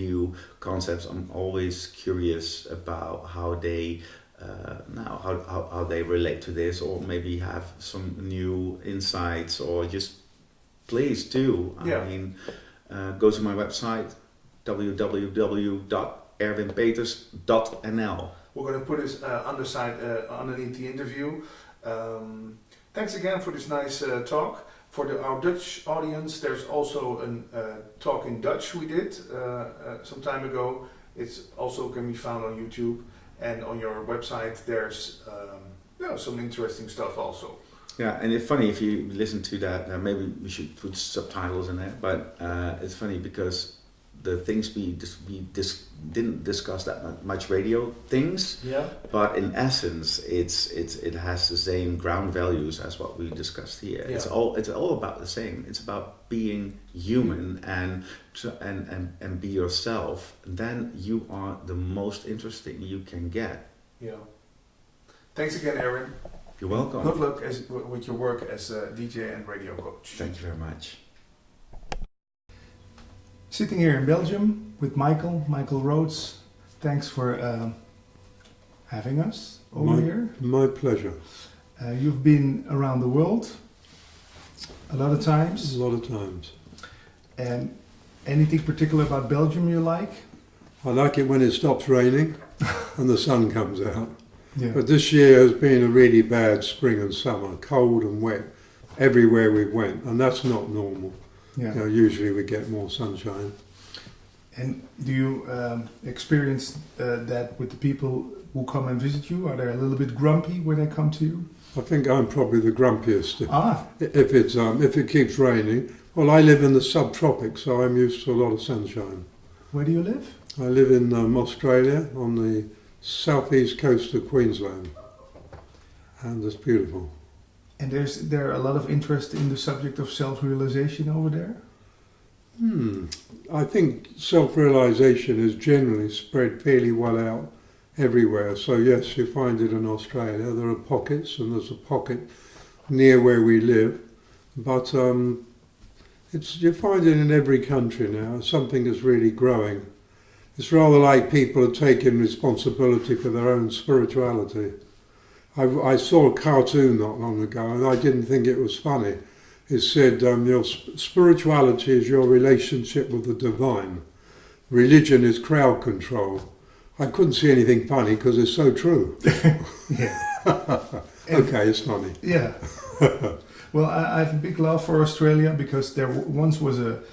new concepts. I'm always curious about how they how they relate to this, or maybe have some new insights, or just please do. Yeah. I mean, go to my website www.erwinpeters.nl. We're going to put this underneath the interview. Thanks again for this nice talk. For our Dutch audience, there's also a talk in Dutch we did some time ago. It's also can be found on YouTube, and on your website there's some interesting stuff also. Yeah, and it's funny if you listen to that. Maybe we should put subtitles in there. But it's funny because the things we didn't discuss that much radio things. Yeah. But in essence, it has the same ground values as what we discussed here. Yeah. It's all about the same. It's about being human and be yourself. And then you are the most interesting you can get. Yeah. Thanks again, Aaron. You're welcome. Good luck with your work as a DJ and radio coach. Thank you very much. Sitting here in Belgium with Michael Rhodes. Thanks for having us over here. My pleasure. You've been around the world a lot of times. A lot of times. And anything particular about Belgium you like? I like it when it stops raining and the sun comes out. Yeah. But this year has been a really bad spring and summer, cold and wet everywhere we went, and that's not normal. Yeah. Usually we get more sunshine. And do you experience that with the people who come and visit you? Are they a little bit grumpy when they come to you? I think I'm probably the grumpiest. Ah. If it keeps raining. Well, I live in the subtropics, so I'm used to a lot of sunshine. Where do you live? I live in Australia on the southeast coast of Queensland, and it's beautiful. And there a lot of interest in the subject of self-realization over there? I think self-realization is generally spread fairly well out everywhere. So yes, you find it in Australia. There are pockets, and there's a pocket near where we live. But you find it in every country now. Something is really growing. It's rather like people are taking responsibility for their own spirituality. I saw a cartoon not long ago, and I didn't think it was funny. It said, your spirituality is your relationship with the divine. Religion is crowd control. I couldn't see anything funny because it's so true. Yeah. Okay, it's funny. Yeah. Well, I have a big love for Australia because there once was a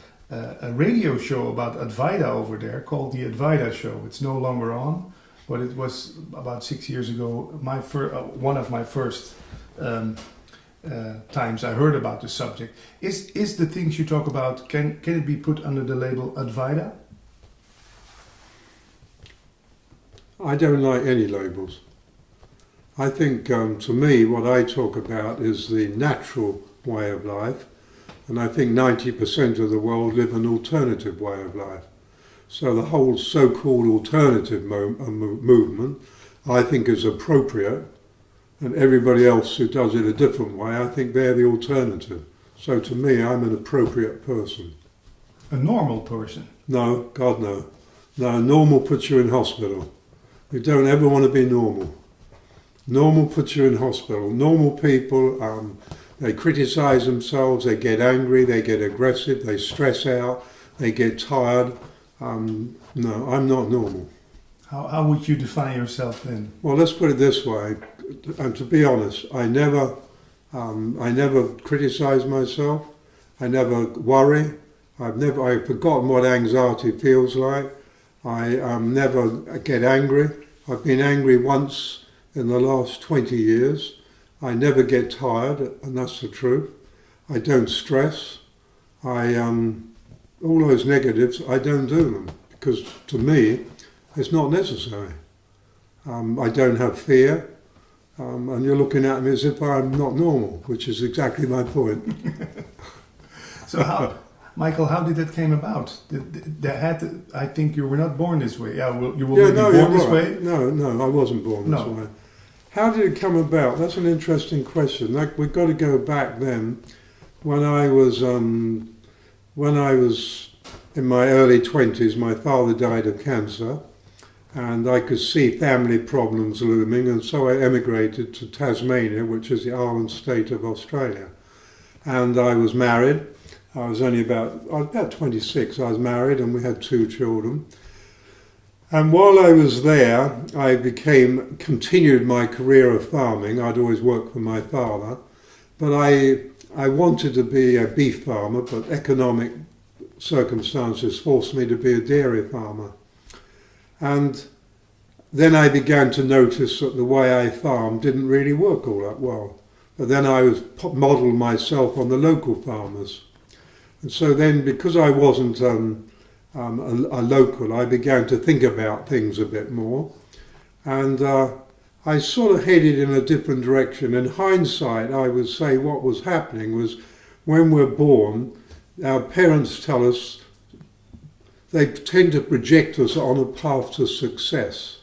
radio show about Advaita over there called the Advaita Show. It's no longer on, but it was about 6 years ago. One of my first times I heard about the subject. Is the things you talk about, can it be put under the label Advaita? I don't like any labels. I think, to me, what I talk about is the natural way of life, and I think 90% of the world live an alternative way of life. So the whole so-called alternative movement, I think, is appropriate, and everybody else who does it a different way, I think they're the alternative. So to me, I'm an appropriate person. A normal person? No, God no. No, normal puts you in hospital. You don't ever want to be normal. Normal puts you in hospital. Normal people, they criticize themselves, they get angry, they get aggressive, they stress out, they get tired. No, I'm not normal. How would you define yourself then? Well, let's put it this way. And to be honest, I never criticize myself. I never worry. I've forgotten what anxiety feels like. I never get angry. I've been angry once in the last 20 years. I never get tired, and that's the truth. I don't stress. All those negatives, I don't do them, because to me, it's not necessary. I don't have fear, and you're looking at me as if I'm not normal, which is exactly my point. So Michael, how did that came about? I think you were not born this way. You were born this way? No, I wasn't born this way. How did it come about? That's an interesting question. We've got to go back then, when I was in my early 20s, my father died of cancer, and I could see family problems looming, and so I emigrated to Tasmania, which is the island state of Australia. And I was married. I was about 26. I was married, and we had 2 children. And while I was there, I continued my career of farming. I'd always worked for my father, but I wanted to be a beef farmer, but economic circumstances forced me to be a dairy farmer. And then I began to notice that the way I farmed didn't really work all that well. But then I modelled myself on the local farmers. And so then, because I wasn't a local, I began to think about things a bit more. And I sort of headed in a different direction. In hindsight, I would say what was happening was when we're born, our parents tell us, they tend to project us on a path to success.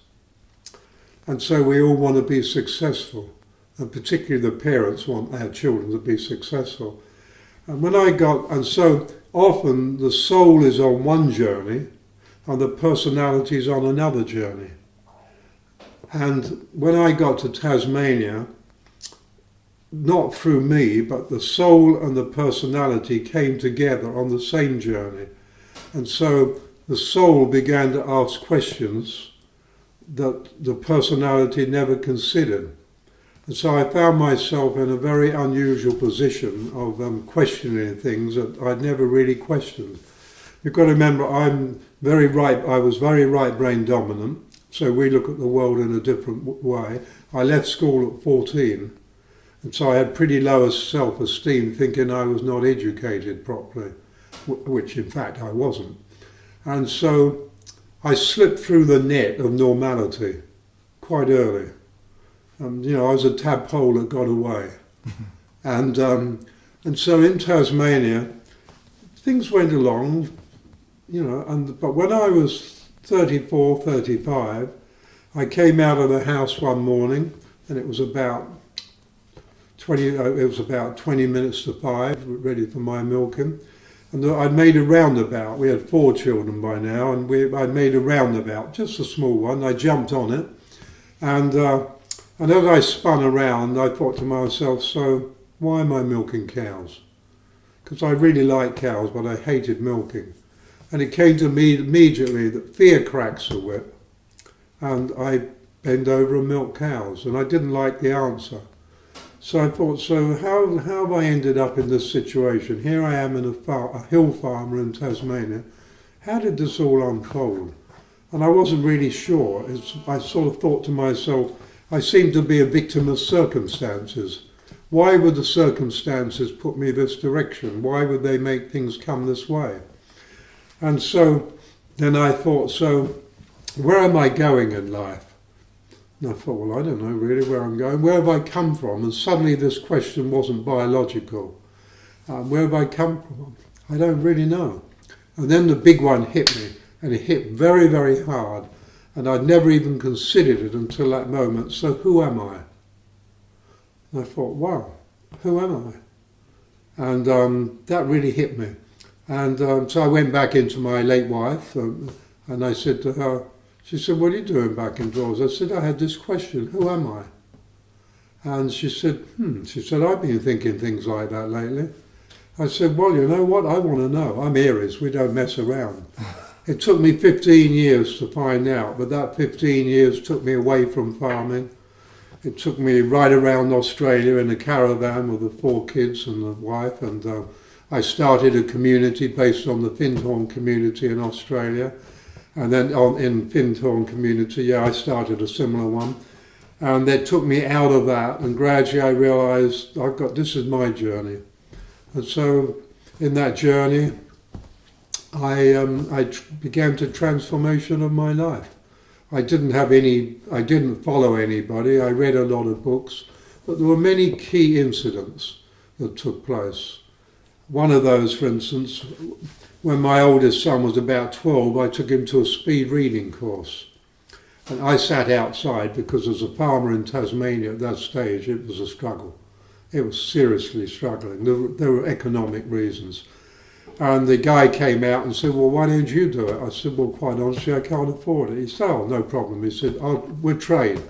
And so we all want to be successful. And particularly the parents want their children to be successful. And so often the soul is on one journey and the personality is on another journey. And when I got to Tasmania, not through me, but the soul and the personality came together on the same journey. And so the soul began to ask questions that the personality never considered. And so I found myself in a very unusual position of questioning things that I'd never really questioned. You've got to remember, I was very right brain dominant, so we look at the world in a different way. I left school at 14, and so I had pretty low self-esteem, thinking I was not educated properly, which in fact I wasn't. And so I slipped through the net of normality quite early. I was a tadpole that got away. And so in Tasmania, things went along, but when I was 34, 35, I came out of the house one morning, and it was about 20 minutes to 5, ready for my milking. And I'd made a roundabout. We had 4 children by now, and I'd made a roundabout, just a small one. I jumped on it, and as I spun around, I thought to myself, so why am I milking cows? Because I really like cows, but I hated milking. And it came to me immediately that fear cracks the whip, and I bend over and milk cows, and I didn't like the answer. So I thought, so how have I ended up in this situation? Here I am a hill farmer in Tasmania. How did this all unfold? And I wasn't really sure. I sort of thought to myself, I seem to be a victim of circumstances. Why would the circumstances put me this direction? Why would they make things come this way? And so then I thought, so where am I going in life? And I thought, well, I don't know really where I'm going. Where have I come from? And suddenly this question wasn't biological. Where have I come from? I don't really know. And then the big one hit me, and it hit very, very hard. And I'd never even considered it until that moment. So who am I? And I thought, wow, who am I? And that really hit me. And so I went back into my late wife, and I said to her, she said, what are you doing back indoors? I said, I had this question, who am I? And she said, I've been thinking things like that lately. I said, well, you know what, I want to know. I'm Aries, we don't mess around. It took me 15 years to find out, but that 15 years took me away from farming. It took me right around Australia in a caravan with the 4 kids and the wife, and I started a community based on the Findhorn community in Australia. And then in Findhorn community, I started a similar one. And that took me out of that, and gradually I realised this is my journey. And so in that journey, I began the transformation of my life. I didn't follow anybody, I read a lot of books, but there were many key incidents that took place. One of those, for instance, when my oldest son was about 12, I took him to a speed reading course. And I sat outside because as a farmer in Tasmania at that stage, it was a struggle. It was seriously struggling. There were economic reasons. And the guy came out and said, well, why don't you do it? I said, well, quite honestly, I can't afford it. He said, oh, no problem. He said, we'll trade.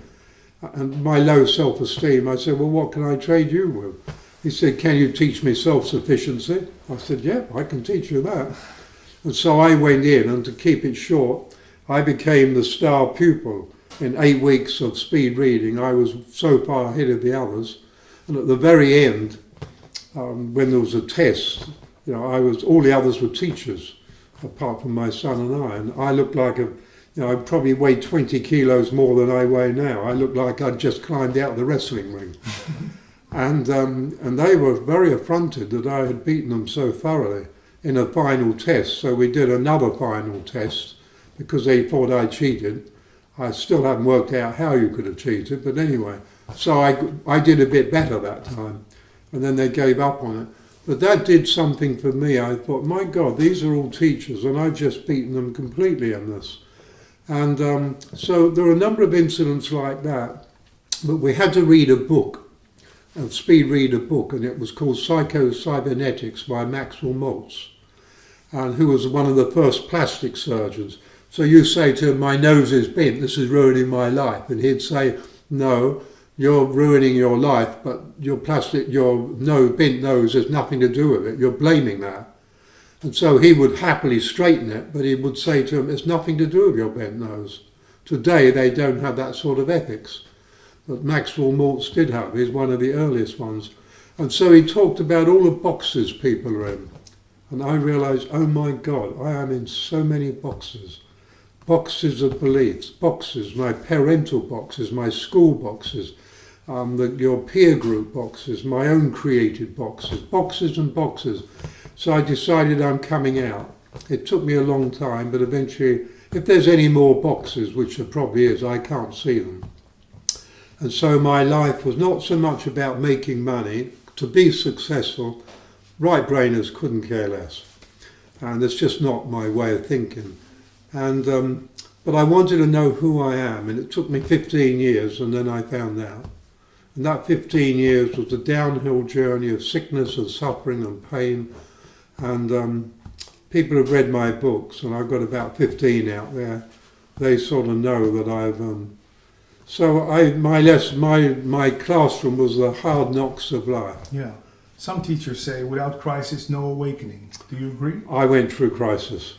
And my low self-esteem, I said, well, what can I trade you with? He said, can you teach me self-sufficiency? I said, yeah, I can teach you that. And so I went in, and to keep it short, I became the star pupil. In 8 weeks of speed reading, I was so far ahead of the others. And at the very end, when there was a test, you know, all the others were teachers, apart from my son and I looked like I probably weighed 20 kilos more than I weigh now. I looked like I'd just climbed out of the wrestling ring. And they were very affronted that I had beaten them so thoroughly in a final test. So we did another final test because they thought I cheated. I still haven't worked out how you could have cheated, but anyway. So I did a bit better that time, and then they gave up on it. But that did something for me. I thought, my God, these are all teachers, and I've just beaten them completely in this. And so there are a number of incidents like that, but we had to read a book, speed read a book, and it was called Psycho-Cybernetics by Maxwell Maltz, and who was one of the first plastic surgeons. So you say to him, my nose is bent, this is ruining my life. And he'd say, no, you're ruining your life, but your bent nose has nothing to do with it. You're blaming that. And so he would happily straighten it, but he would say to him, it's nothing to do with your bent nose. Today they don't have that sort of ethics. But Maxwell Maltz did have. He's one of the earliest ones. And so he talked about all the boxes people are in. And I realised, oh my God, I am in so many boxes. Boxes of beliefs, boxes, my parental boxes, my school boxes, your peer group boxes, my own created boxes, boxes and boxes. So I decided I'm coming out. It took me a long time, but eventually, if there's any more boxes, which there probably is, I can't see them. And so my life was not so much about making money. To be successful, right-brainers couldn't care less. And it's just not my way of thinking. And but I wanted to know who I am, and it took me 15 years, and then I found out. And that 15 years was a downhill journey of sickness and suffering and pain. And people have read my books, and I've got about 15 out there. They sort of know that I've. My classroom was the hard knocks of life. Yeah. Some teachers say, without crisis, no awakening. Do you agree? I went through crisis.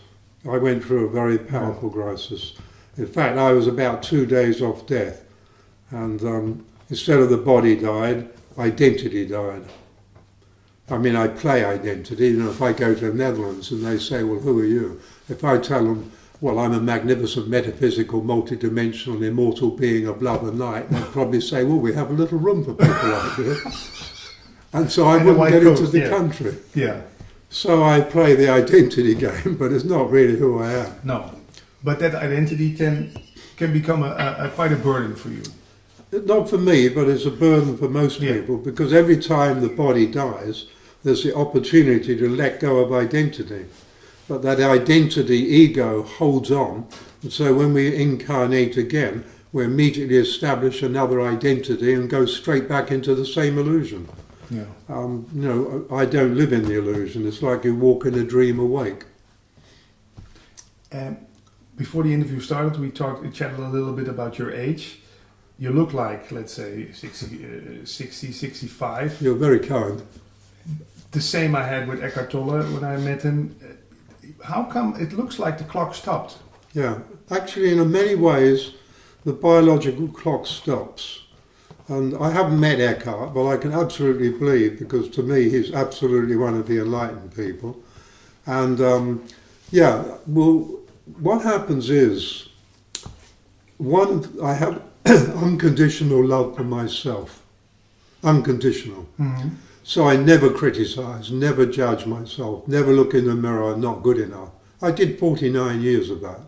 I went through a very powerful crisis. In fact, I was about 2 days off death. And instead of the body died, identity died. I mean, I play identity. You know, if I go to the Netherlands and they say, well, who are you? If I tell them, well, I'm a magnificent, metaphysical, multidimensional, immortal being of love and light, they'd probably say, well, we have a little room for people like this. And so I wouldn't get into the country. Yeah. So I play the identity game, but it's not really who I am. No, but that identity can become quite a burden for you. Not for me, but it's a burden for most people, because every time the body dies, there's the opportunity to let go of identity. But that identity ego holds on, and so when we incarnate again, we immediately establish another identity and go straight back into the same illusion. Yeah. You know, I don't live in the illusion. It's like you walk in a dream awake. Before the interview started, we chatted a little bit about your age. You look like, let's say, 60, 65. You're very kind. The same I had with Eckhart Tolle when I met him. How come it looks like the clock stopped? Yeah, actually, in many ways, the biological clock stops. And I haven't met Eckhart, but I can absolutely believe, because to me he's absolutely one of the enlightened people. And what happens is, I have unconditional love for myself. Unconditional. Mm-hmm. So I never criticize, never judge myself, never look in the mirror, I'm not good enough. I did 49 years of that,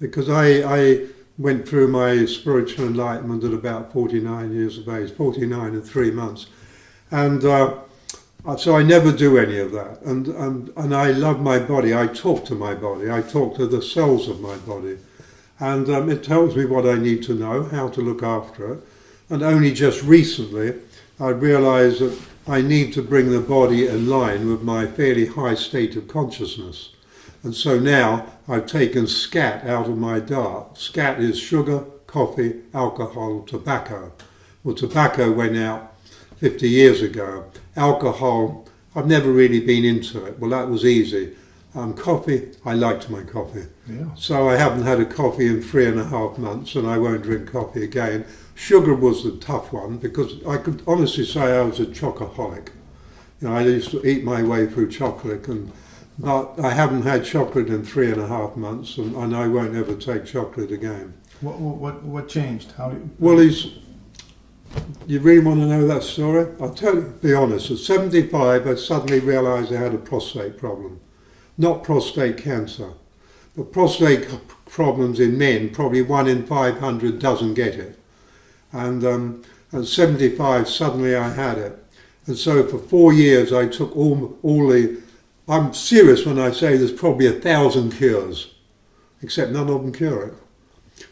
because I went through my spiritual enlightenment at about 49 years of age, 49 and 3 months. And so I never do any of that. And I love my body. I talk to my body. I talk to the cells of my body. And it tells me what I need to know, how to look after it. And only just recently I realised that I need to bring the body in line with my fairly high state of consciousness. And so now I've taken scat out of my diet. Scat is sugar, coffee, alcohol, tobacco. Well, tobacco went out 50 years ago. Alcohol, I've never really been into it. Well, that was easy. Coffee, I liked my coffee. Yeah. So I haven't had a coffee in 3.5 months, and I won't drink coffee again. Sugar was the tough one, because I could honestly say I was a chocoholic. You know, I used to eat my way through chocolate, but I haven't had chocolate in 3.5 months, and I won't ever take chocolate again. What changed? Well, you really want to know that story? I'll tell you, be honest. At 75, I suddenly realised I had a prostate problem. Not prostate cancer, but prostate problems in men, probably 1 in 500 doesn't get it. And at 75, suddenly I had it. And so for 4 years, I took all the... I'm serious when I say there's probably 1,000 cures, except none of them cure it.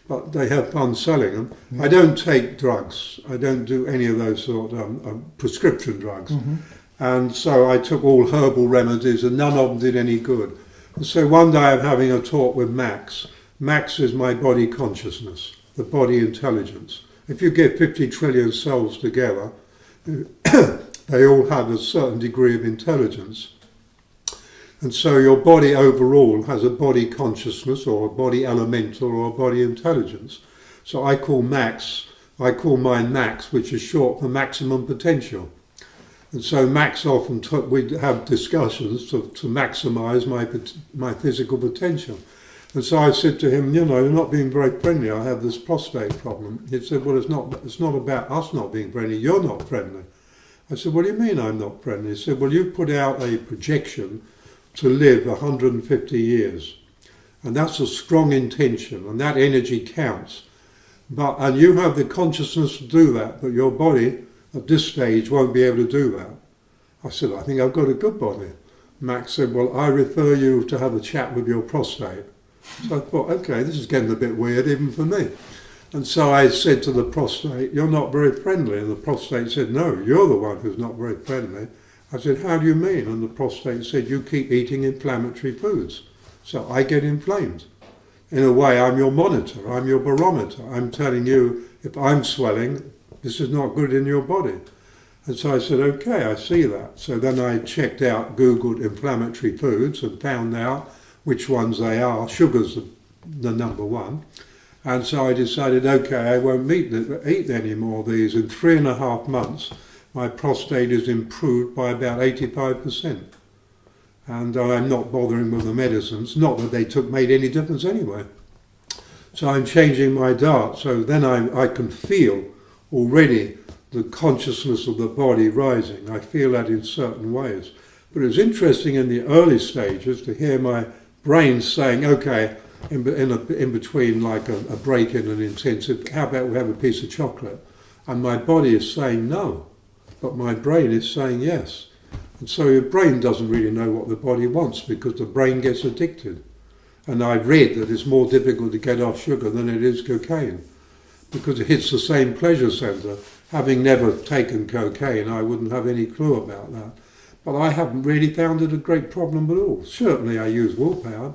But they have fun selling them. Yeah. I don't take drugs. I don't do any of those sort of prescription drugs. Mm-hmm. And so I took all herbal remedies, and none of them did any good. And so one day I'm having a talk with Max. Max is my body consciousness, the body intelligence. If you get 50 trillion cells together, they all have a certain degree of intelligence. And so your body overall has a body consciousness, or a body elemental, or a body intelligence. So I call mine Max, which is short for maximum potential. And so Max often we'd have discussions to maximise my physical potential. And so I said to him, you know, you're not being very friendly. I have this prostate problem. He said, well, it's not about us not being friendly. You're not friendly. I said, what do you mean I'm not friendly? He said, well, you put out a projection to live 150 years. And that's a strong intention, and that energy counts. And you have the consciousness to do that, but your body at this stage won't be able to do that. I said, I think I've got a good body. Max said, well, I refer you to have a chat with your prostate. So I thought, okay, this is getting a bit weird even for me. And so I said to the prostate, you're not very friendly. And the prostate said, no, you're the one who's not very friendly. I said, how do you mean? And the prostate said, you keep eating inflammatory foods. So I get inflamed. In a way, I'm your monitor, I'm your barometer. I'm telling you, if I'm swelling, this is not good in your body. And so I said, okay, I see that. So then I checked out, Googled inflammatory foods and found out which ones they are. Sugar's the number one. And so I decided, okay, I won't eat any more of these. In 3.5 months, my prostate is improved by about 85%. And I'm not bothering with the medicines. Not that they made any difference anyway. So I'm changing my diet. So then I can feel already the consciousness of the body rising. I feel that in certain ways. But it was interesting in the early stages to hear my brain saying, okay, in between like a break in an intensive, how about we have a piece of chocolate? And my body is saying no, but my brain is saying yes. And so your brain doesn't really know what the body wants, because the brain gets addicted. And I've read that it's more difficult to get off sugar than it is cocaine, because it hits the same pleasure centre. Having never taken cocaine, I wouldn't have any clue about that. But I haven't really found it a great problem at all. Certainly I use willpower,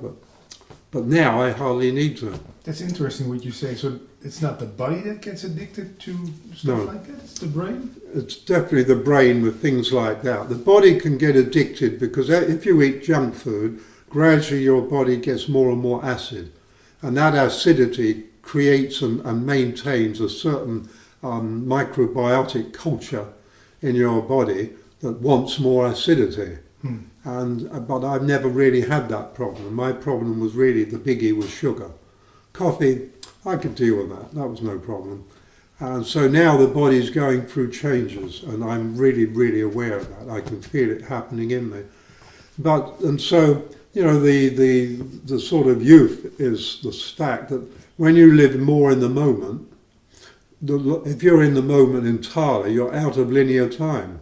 but now I hardly need to. That's interesting what you say. So it's not the body that gets addicted to stuff like that? It's the brain? It's definitely the brain with things like that. The body can get addicted because if you eat junk food, gradually your body gets more and more acid. And that acidity creates and maintains a certain microbiotic culture in your body that wants more acidity. But I've never really had that problem. My problem was really, the biggie was sugar. Coffee, I could deal with that. That was no problem. And so now the body's going through changes, and I'm really, really aware of that. I can feel it happening in me. And so, you know, the sort of youth is the fact that when you live more in the moment, if you're in the moment entirely, you're out of linear time,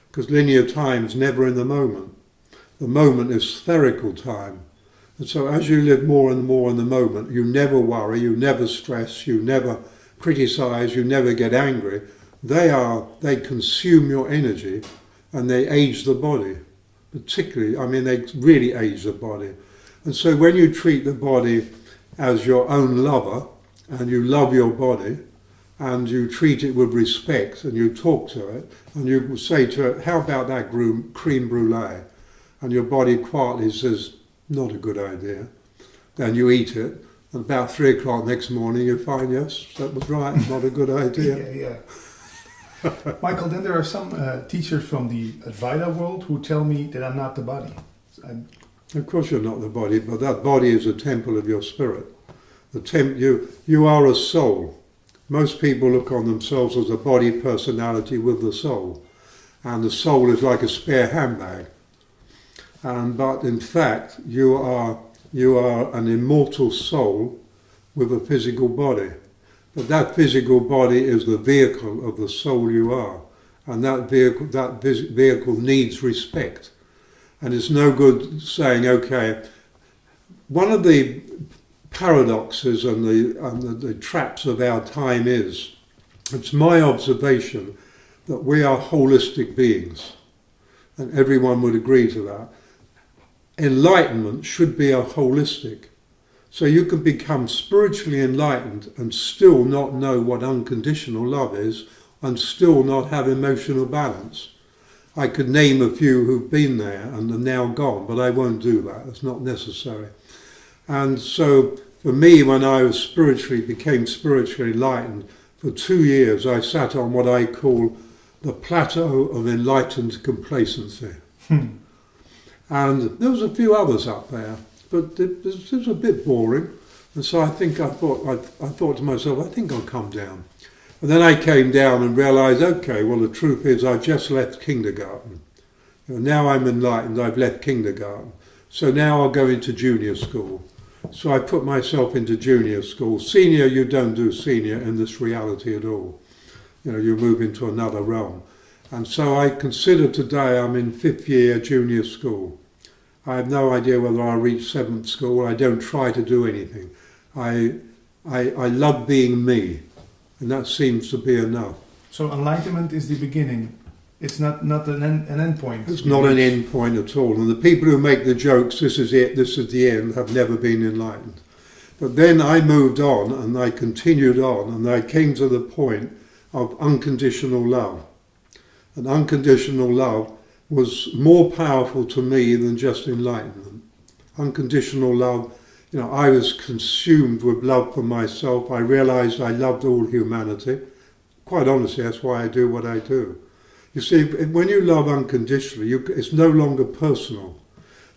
because linear time's never in the moment. The moment is spherical time. And so as you live more and more in the moment, you never worry, you never stress, you never criticize, you never get angry. They consume your energy, and they age the body. Particularly, I mean, they really age the body. And so when you treat the body as your own lover, and you love your body, and you treat it with respect, and you talk to it, and you say to it, how about that cream brulee? And your body quietly says, not a good idea. Then you eat it, and about 3 o'clock next morning you find, yes, that was right, not a good idea. Yeah. Michael, then there are some teachers from the Advaita world who tell me that I'm not the body. Of course you're not the body, but that body is a temple of your spirit. You are a soul. Most people look on themselves as a body personality with the soul. And the soul is like a spare handbag. But in fact, you are an immortal soul with a physical body. But that physical body is the vehicle of the soul you are. And that vehicle needs respect. And it's no good saying, okay, one of the paradoxes and the traps of our time is, it's my observation that we are holistic beings. And everyone would agree to that. Enlightenment should be a holistic. So you can become spiritually enlightened and still not know what unconditional love is and still not have emotional balance. I could name a few who've been there and are now gone, but I won't do that. It's not necessary. And so for me, when I became spiritually enlightened, for 2 years I sat on what I call the plateau of enlightened complacency. And there was a few others up there, but it was a bit boring. And so I thought to myself, I think I'll come down. And then I came down and realised, okay, well the truth is I've just left kindergarten. Now I'm enlightened, I've left kindergarten. So now I'll go into junior school. So I put myself into junior school. Senior, you don't do senior in this reality at all. You move into another realm. And so I consider today I'm in 5th year junior school. I have no idea whether I'll reach 7th school. I don't try to do anything. I love being me, and that seems to be enough. So enlightenment is the beginning. It's not an end point. It's not an end point at all. And the people who make the jokes, this is it, this is the end, have never been enlightened. But then I moved on, and I continued on, and I came to the point of unconditional love. And unconditional love was more powerful to me than just enlightenment. Unconditional love, I was consumed with love for myself. I realised I loved all humanity. Quite honestly, that's why I do what I do. You see, when you love unconditionally, it's no longer personal.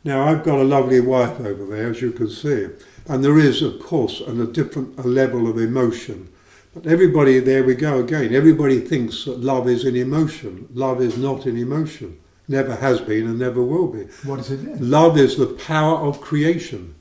Now, I've got a lovely wife over there, as you can see. And there is, of course, a level of emotion. But everybody, there we go again, everybody thinks that love is an emotion. Love is not an emotion. Never has been and never will be. What is it then? Love is the power of creation.